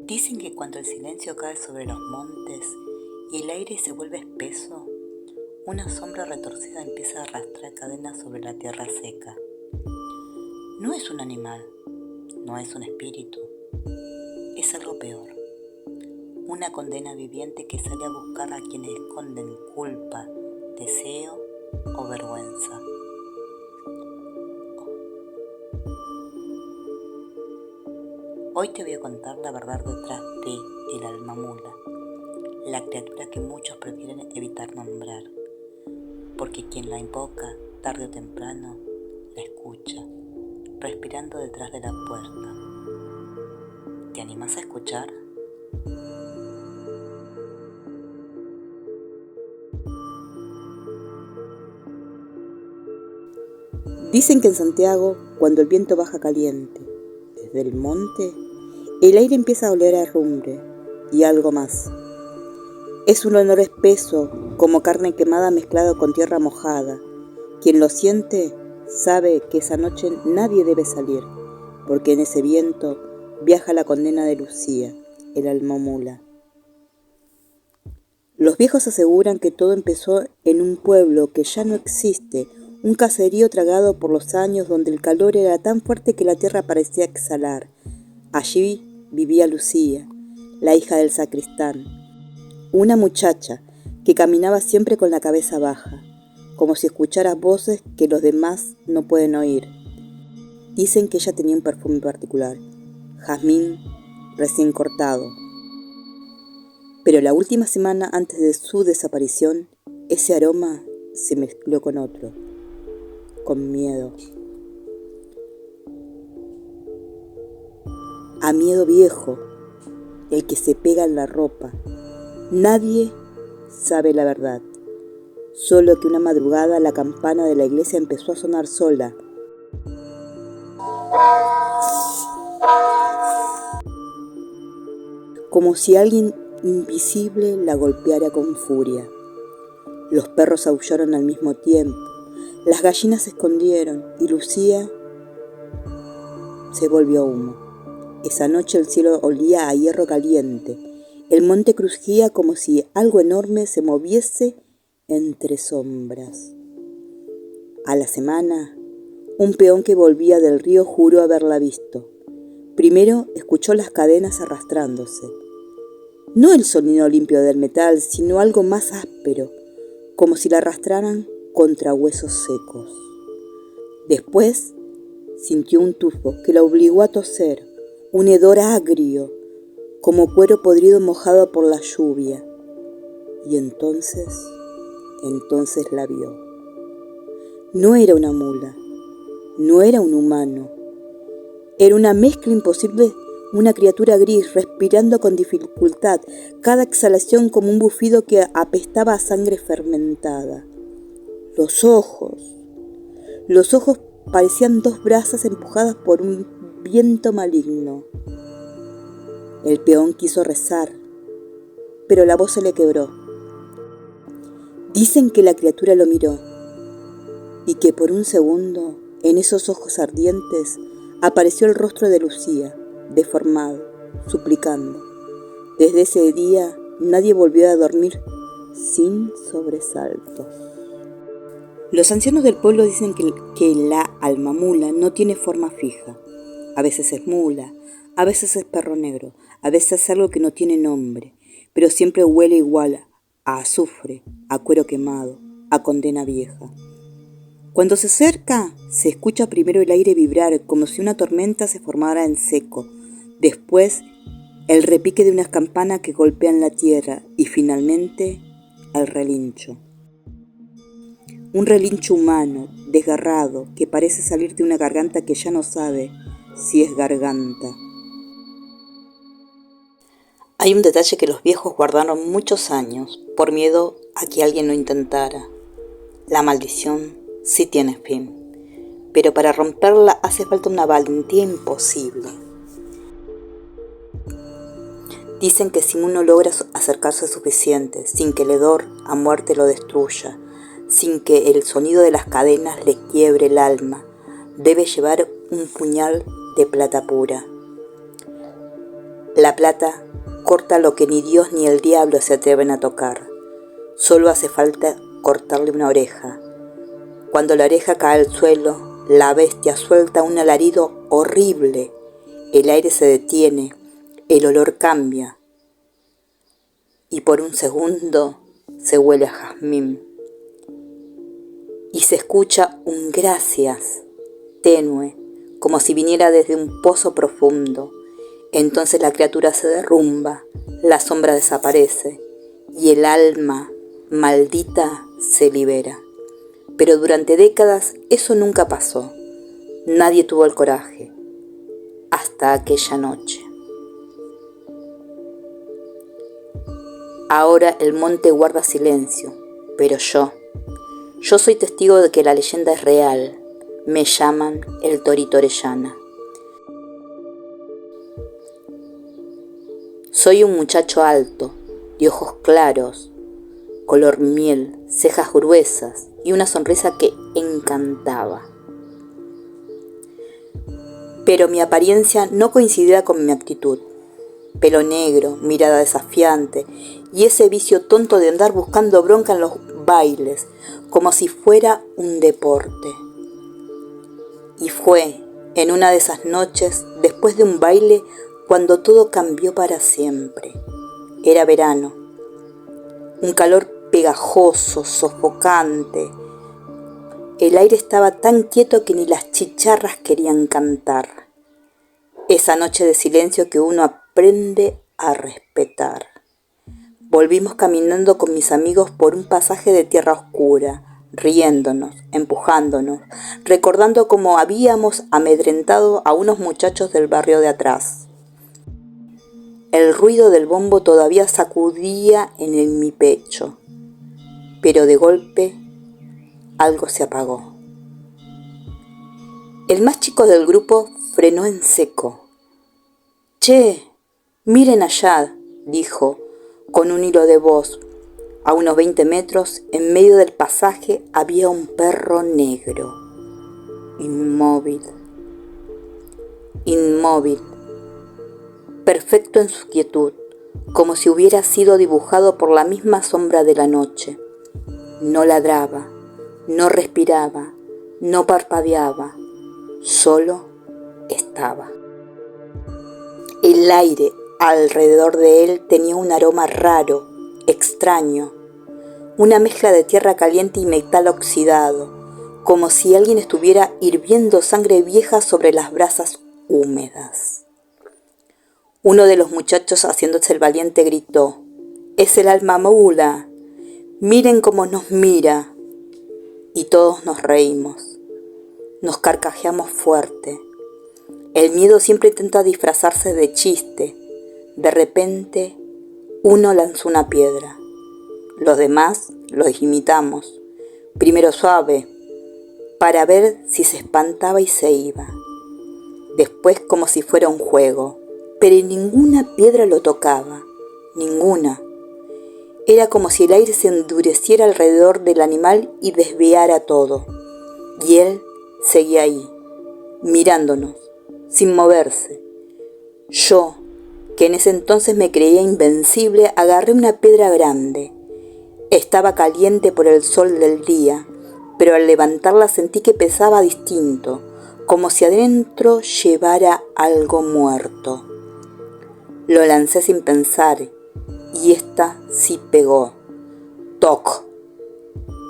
Dicen que cuando el silencio cae sobre los montes y el aire se vuelve espeso, una sombra retorcida empieza a arrastrar cadenas sobre la tierra seca. No es un animal, no es un espíritu, es algo peor. Una condena viviente que sale a buscar a quienes esconden culpa, deseo o vergüenza. Hoy te voy a contar la verdad detrás de el alma mula, la criatura que muchos prefieren evitar nombrar, porque quien la invoca tarde o temprano la escucha, respirando detrás de la puerta. ¿Te animas a escuchar? Dicen que en Santiago, cuando el viento baja caliente desde el monte, el aire empieza a oler a rumbre y algo más. Es un olor espeso, como carne quemada mezclado con tierra mojada. Quien lo siente sabe que esa noche nadie debe salir, porque en ese viento viaja la condena de Lucía, el alma mula. Los viejos aseguran que todo empezó en un pueblo que ya no existe, un caserío tragado por los años donde el calor era tan fuerte que la tierra parecía exhalar. Allí vivía Lucía, la hija del sacristán, una muchacha que caminaba siempre con la cabeza baja, como si escuchara voces que los demás no pueden oír. Dicen que ella tenía un perfume particular, jazmín recién cortado. Pero la última semana antes de su desaparición, ese aroma se mezcló con otro, con miedo. A miedo viejo, el que se pega en la ropa. Nadie sabe la verdad, solo que una madrugada la campana de la iglesia empezó a sonar sola. Como si alguien invisible la golpeara con furia. Los perros aullaron al mismo tiempo, las gallinas se escondieron y Lucía se volvió humo. Esa noche el cielo olía a hierro caliente, el monte crujía como si algo enorme se moviese entre sombras. A la semana, un peón que volvía del río juró haberla visto. Primero escuchó las cadenas arrastrándose. No el sonido limpio del metal, sino algo más áspero, como si la arrastraran contra huesos secos. Después sintió un tufo que la obligó a toser, un hedor agrio, como cuero podrido mojado por la lluvia. Y entonces la vio. No era una mula, no era un humano. Era una mezcla imposible, una criatura gris respirando con dificultad, cada exhalación como un bufido que apestaba a sangre fermentada. Los ojos parecían dos brasas empujadas por un viento maligno. El peón quiso rezar, pero la voz se le quebró. Dicen que la criatura lo miró y que por un segundo, en esos ojos ardientes, apareció el rostro de Lucía, deformado, suplicando. Desde ese día nadie volvió a dormir sin sobresaltos. Los ancianos del pueblo dicen que la alma mula no tiene forma fija. A veces es mula, a veces es perro negro, a veces es algo que no tiene nombre, pero siempre huele igual a azufre, a cuero quemado, a condena vieja. Cuando se acerca, se escucha primero el aire vibrar como si una tormenta se formara en seco, después el repique de unas campanas que golpean la tierra y finalmente el relincho. Un relincho humano, desgarrado, que parece salir de una garganta que ya no sabe si es garganta. Hay un detalle que los viejos guardaron muchos años por miedo a que alguien lo intentara. La maldición sí tiene fin, pero para romperla hace falta una valentía imposible. Dicen que si uno logra acercarse suficiente, sin que el hedor a muerte lo destruya, sin que el sonido de las cadenas le quiebre el alma, debe llevar un puñal de plata pura. La plata corta lo que ni Dios ni el diablo se atreven a tocar. Solo hace falta cortarle una oreja. Cuando la oreja cae al suelo, la bestia suelta un alarido horrible. El aire se detiene, el olor cambia. Y por un segundo se huele a jazmín. Y se escucha un gracias, tenue, como si viniera desde un pozo profundo. Entonces la criatura se derrumba, la sombra desaparece y el alma maldita se libera. Pero durante décadas eso nunca pasó. Nadie tuvo el coraje. Hasta aquella noche. Ahora el monte guarda silencio, pero yo soy testigo de que la leyenda es real. Me llaman el Torito Orellana. Soy un muchacho alto, de ojos claros, color miel, cejas gruesas y una sonrisa que encantaba. Pero mi apariencia no coincidía con mi actitud. Pelo negro, mirada desafiante y ese vicio tonto de andar buscando bronca en los bailes, como si fuera un deporte. Y fue en una de esas noches, después de un baile, cuando todo cambió para siempre. Era verano, un calor pegajoso, sofocante. El aire estaba tan quieto que ni las chicharras querían cantar. Esa noche de silencio que uno aprende a respetar. Volvimos caminando con mis amigos por un pasaje de tierra oscura, riéndonos, empujándonos, recordando cómo habíamos amedrentado a unos muchachos del barrio de atrás. El ruido del bombo todavía sacudía en mi pecho, pero de golpe algo se apagó. El más chico del grupo frenó en seco. «Che, miren allá», dijo, con un hilo de voz. A unos 20 metros, en medio del pasaje, había un perro negro, inmóvil, perfecto en su quietud, como si hubiera sido dibujado por la misma sombra de la noche. No ladraba, no respiraba, no parpadeaba, solo estaba. El aire alrededor de él tenía un aroma raro, extraño, una mezcla de tierra caliente y metal oxidado, como si alguien estuviera hirviendo sangre vieja sobre las brasas húmedas. Uno de los muchachos, haciéndose el valiente, gritó: «Es el alma mula, miren cómo nos mira». Y todos nos reímos, nos carcajeamos fuerte. El miedo siempre intenta disfrazarse de chiste. De repente, uno lanzó una piedra. Los demás los imitamos, primero suave, para ver si se espantaba y se iba. Después como si fuera un juego, pero ninguna piedra lo tocaba, ninguna. Era como si el aire se endureciera alrededor del animal y desviara todo. Y él seguía ahí, mirándonos, sin moverse. Yo, que en ese entonces me creía invencible, agarré una piedra grande. Estaba caliente por el sol del día, pero al levantarla sentí que pesaba distinto, como si adentro llevara algo muerto. Lo lancé sin pensar, y esta sí pegó. ¡Toc!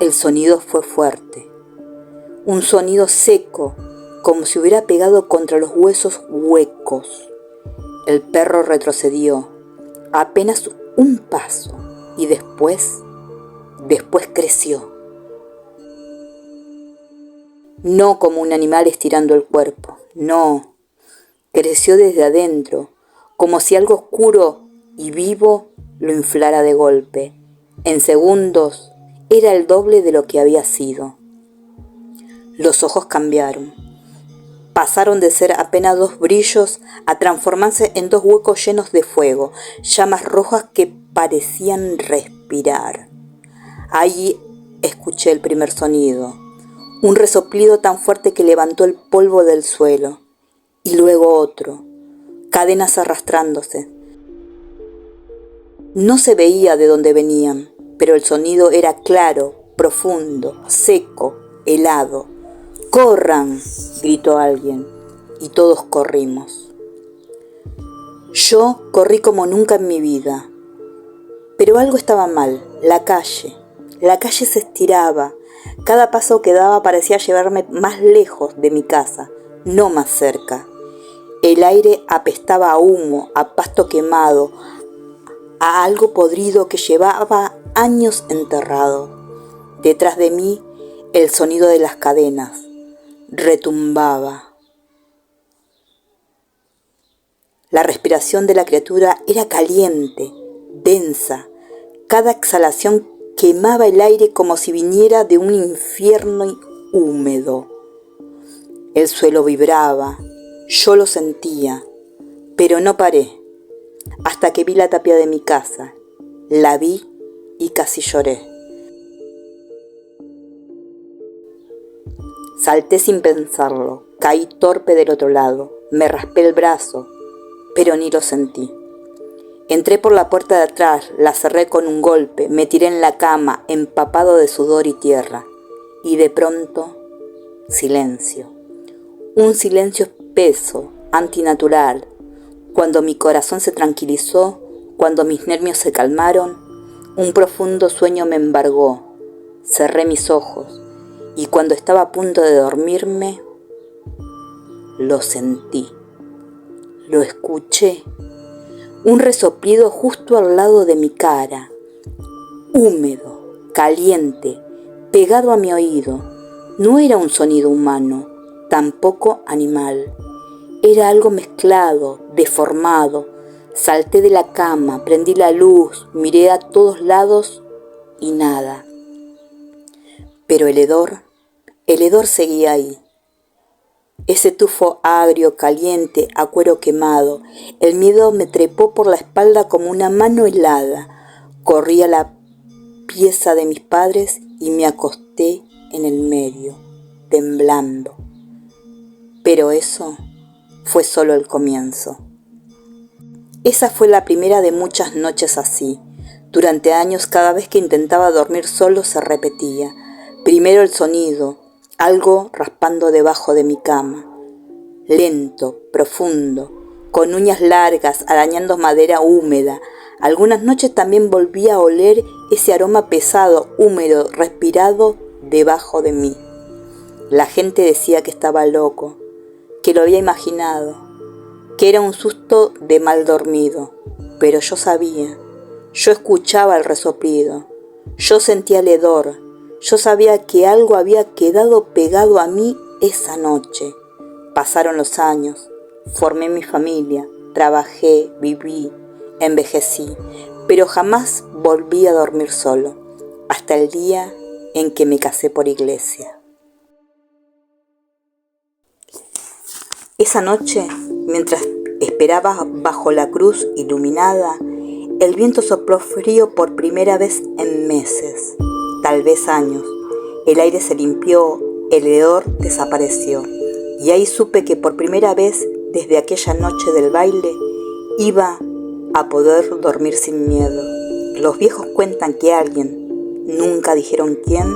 El sonido fue fuerte. Un sonido seco, como si hubiera pegado contra los huesos huecos. El perro retrocedió, apenas un paso, y después creció. No como un animal estirando el cuerpo, no. Creció desde adentro, como si algo oscuro y vivo lo inflara de golpe. En segundos era el doble de lo que había sido. Los ojos cambiaron. Pasaron de ser apenas 2 brillos a transformarse en 2 huecos llenos de fuego, llamas rojas que parecían respirar. Allí escuché el primer sonido, un resoplido tan fuerte que levantó el polvo del suelo, y luego otro, cadenas arrastrándose, No se veía de dónde venían, pero el sonido era claro, profundo, seco, helado. ¡Corran!, gritó alguien, y todos corrimos. Yo corrí como nunca en mi vida, pero algo estaba mal. La calle se estiraba. Cada paso que daba parecía llevarme más lejos de mi casa, no más cerca. El aire apestaba a humo, a pasto quemado, a algo podrido que llevaba años enterrado. Detrás de mí, el sonido de las cadenas retumbaba. La respiración de la criatura era caliente, densa. Cada exhalación quemaba el aire como si viniera de un infierno húmedo. El suelo vibraba, yo lo sentía, pero no paré, hasta que vi la tapia de mi casa. La vi y casi lloré. Salté sin pensarlo, caí torpe del otro lado, me raspé el brazo, pero ni lo sentí. Entré por la puerta de atrás, la cerré con un golpe, me tiré en la cama, empapado de sudor y tierra, y de pronto, silencio. Un silencio espeso, antinatural. Cuando mi corazón se tranquilizó, cuando mis nervios se calmaron, un profundo sueño me embargó. Cerré mis ojos, y cuando estaba a punto de dormirme, lo sentí, lo escuché. Un resoplido justo al lado de mi cara, húmedo, caliente, pegado a mi oído. No era un sonido humano, tampoco animal. Era algo mezclado, deformado. Salté de la cama, prendí la luz, miré a todos lados y nada. Pero el hedor seguía ahí. Ese tufo agrio, caliente, a cuero quemado. El miedo me trepó por la espalda como una mano helada. Corrí a la pieza de mis padres y me acosté en el medio, temblando. Pero eso fue solo el comienzo. Esa fue la primera de muchas noches así. Durante años, cada vez que intentaba dormir solo, se repetía. Primero el sonido, algo raspando debajo de mi cama, lento, profundo, con uñas largas, arañando madera húmeda. Algunas noches también volvía a oler ese aroma pesado, húmedo, respirado debajo de mí. La gente decía que estaba loco, que lo había imaginado, que era un susto de mal dormido, pero yo sabía, yo escuchaba el resoplido, yo sentía el hedor. Yo sabía que algo había quedado pegado a mí esa noche. Pasaron los años, formé mi familia, trabajé, viví, envejecí, pero jamás volví a dormir solo, hasta el día en que me casé por iglesia. Esa noche, mientras esperaba bajo la cruz iluminada, el viento sopló frío por primera vez en meses. Tal vez años. El aire se limpió, el hedor desapareció. Y ahí supe que por primera vez, desde aquella noche del baile, iba a poder dormir sin miedo. Los viejos cuentan que alguien, nunca dijeron quién,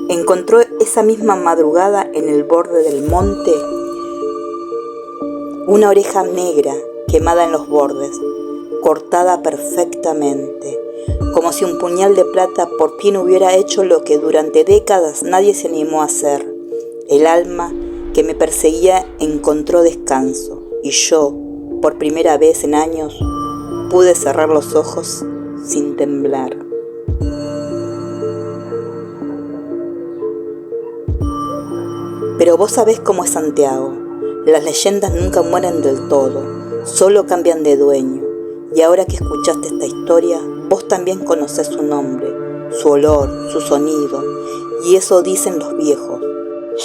encontró esa misma madrugada en el borde del monte una oreja negra quemada en los bordes, cortada perfectamente, como si un puñal de plata por fin hubiera hecho lo que durante décadas nadie se animó a hacer. El alma que me perseguía encontró descanso, y yo, por primera vez en años, pude cerrar los ojos sin temblar. Pero vos sabés cómo es Santiago. Las leyendas nunca mueren del todo, solo cambian de dueño. Y ahora que escuchaste esta historia, vos también conocés su nombre, su olor, su sonido, y eso dicen los viejos.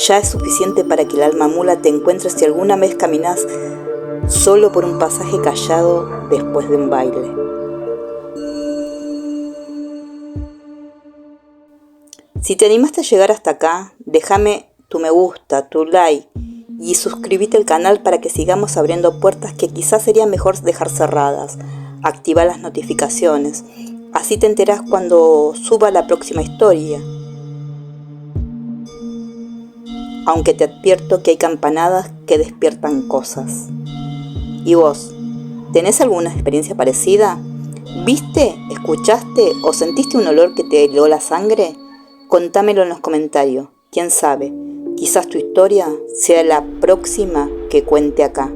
Ya es suficiente para que el alma mula te encuentre si alguna vez caminás solo por un pasaje callado después de un baile. Si te animaste a llegar hasta acá, déjame tu me gusta, tu like y suscríbete al canal para que sigamos abriendo puertas que quizás sería mejor dejar cerradas. Activa las notificaciones, así te enterás cuando suba la próxima historia. Aunque te advierto que hay campanadas que despiertan cosas. ¿Y vos? ¿Tenés alguna experiencia parecida? ¿Viste, escuchaste o sentiste un olor que te heló la sangre? Contámelo en los comentarios. ¿Quién sabe? Quizás tu historia sea la próxima que cuente acá.